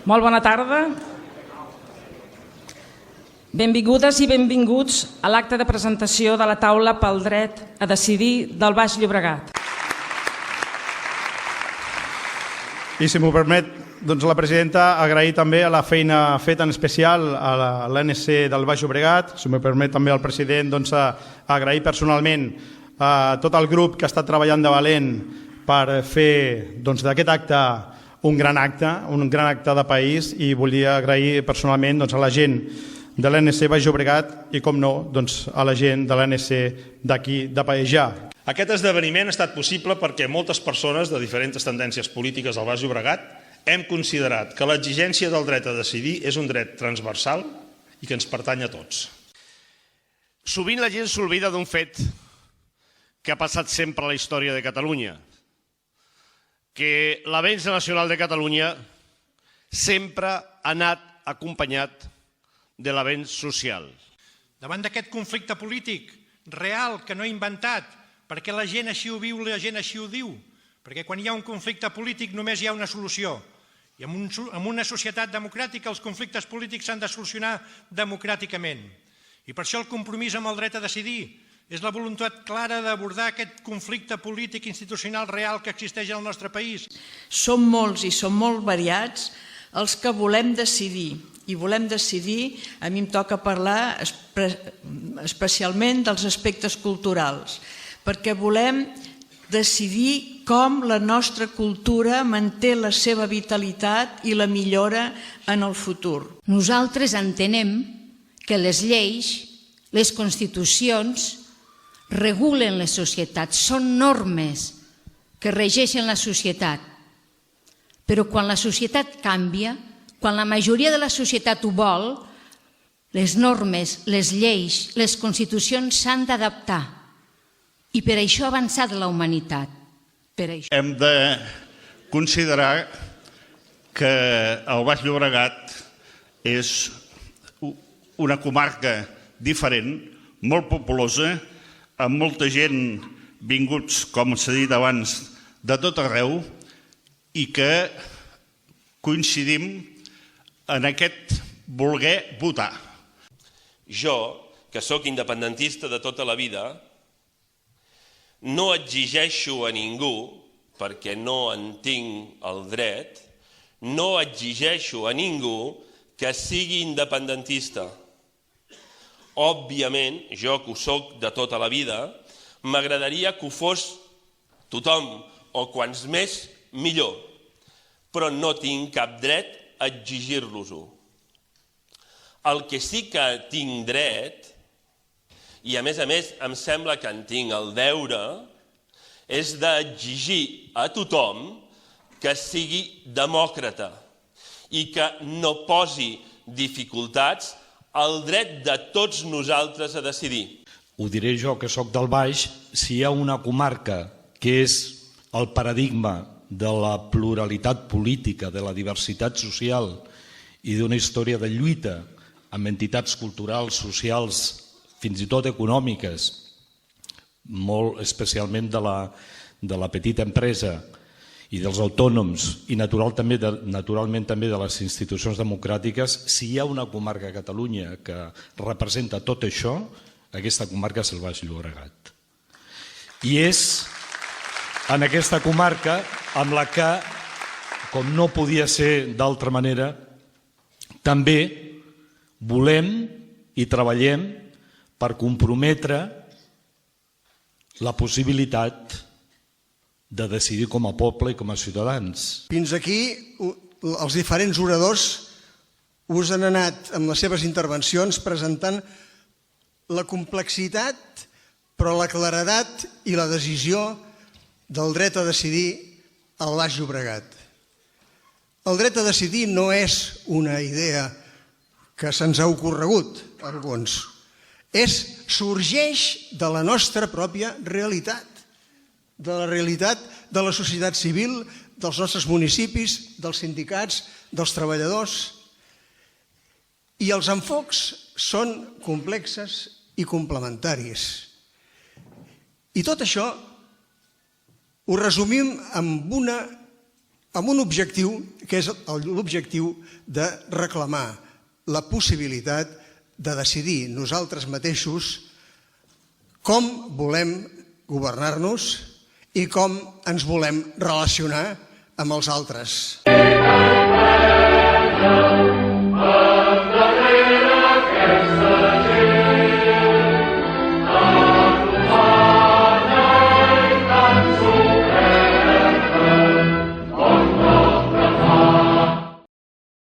Molt bona tarda. Benvingudes i benvinguts a l'acte de presentació de la taula pel dret a decidir del Baix Llobregat. I si m'ho permet, doncs la presidenta, agrair també a la feina feta en especial a l'ANC del Baix Llobregat. Si m'ho permet també al president, doncs agrair personalment a tot el grup que ha estat treballant de valent per fer d'aquest acte un gran acte de país, i volia agrair personalment a la gent de l'ANC Baix Llobregat i, com no, a la gent de l'ANC d'aquí, de Pallejà. Aquest esdeveniment ha estat possible perquè moltes persones de diferents tendències polítiques al Baix Llobregat hem considerat que l'exigència del dret a decidir és un dret transversal i que ens pertany a tots. Sovint la gent s'oblida d'un fet que ha passat sempre a la història de Catalunya, que l'avenç nacional de Catalunya sempre ha anat acompanyat de l'avenç social. Davant d'aquest conflicte polític real que no he inventat, perquè la gent així ho viu, la gent així ho diu, perquè quan hi ha un conflicte polític només hi ha una solució, i en una societat democràtica els conflictes polítics s'han de solucionar democràticament. I per això el compromís amb el dret a decidir és la voluntat clara d'abordar aquest conflicte polític institucional real que existeix al nostre país. Som molts i som molt variats els que volem decidir. I volem decidir, a mi em toca parlar especialment dels aspectes culturals, perquè volem decidir com la nostra cultura manté la seva vitalitat i la millora en el futur. Nosaltres entenem que les lleis, les constitucions, regulen les societats, són normes que regeixen la societat. Però quan la societat canvia, quan la majoria de la societat ho vol, les normes, les lleis, les constitucions s'han d'adaptar. I per això ha avançat la humanitat. Hem de considerar que el Baix Llobregat és una comarca diferent, molt populosa, amb molta gent vinguts, com s'ha dit abans, de tot arreu, i que coincidim en aquest voler votar. Jo, que sóc independentista de tota la vida, no exigeixo a ningú, perquè no en tinc el dret, no exigeixo a ningú que sigui independentista. Òbviament, jo que ho soc de tota la vida, m'agradaria que ho fos tothom, o quants més, millor, però no tinc cap dret a exigir-los-ho. El que sí que tinc dret, i a més em sembla que en tinc el deure, és d'exigir a tothom que sigui demòcrata i que no posi dificultats el dret de tots nosaltres a decidir. Ho diré jo, que sóc del Baix, si hi ha una comarca que és el paradigma de la pluralitat política, de la diversitat social i d'una història de lluita amb entitats culturals, socials, fins i tot econòmiques, molt especialment de la petita empresa i dels autònoms, i naturalment també de les institucions democràtiques, si hi ha una comarca a Catalunya que representa tot això, aquesta comarca és el Baix Llobregat. I és en aquesta comarca amb la que, com no podia ser d'altra manera, també volem i treballem per comprometre la possibilitat de decidir com a poble i com a ciutadans. Fins aquí els diferents oradors us han anat amb les seves intervencions presentant la complexitat, però la claredat i la decisió del dret a decidir al Baix Llobregat. El dret a decidir no és una idea que se'ns ha ocorregut a alguns. Sorgeix de la nostra pròpia realitat, de la realitat de la societat civil, dels nostres municipis, dels sindicats, dels treballadors. I els enfocs són complexes i complementaris. I tot això ho resumim amb amb un objectiu que és l'objectiu de reclamar la possibilitat de decidir nosaltres mateixos com volem governar-nos i com ens volem relacionar amb els altres.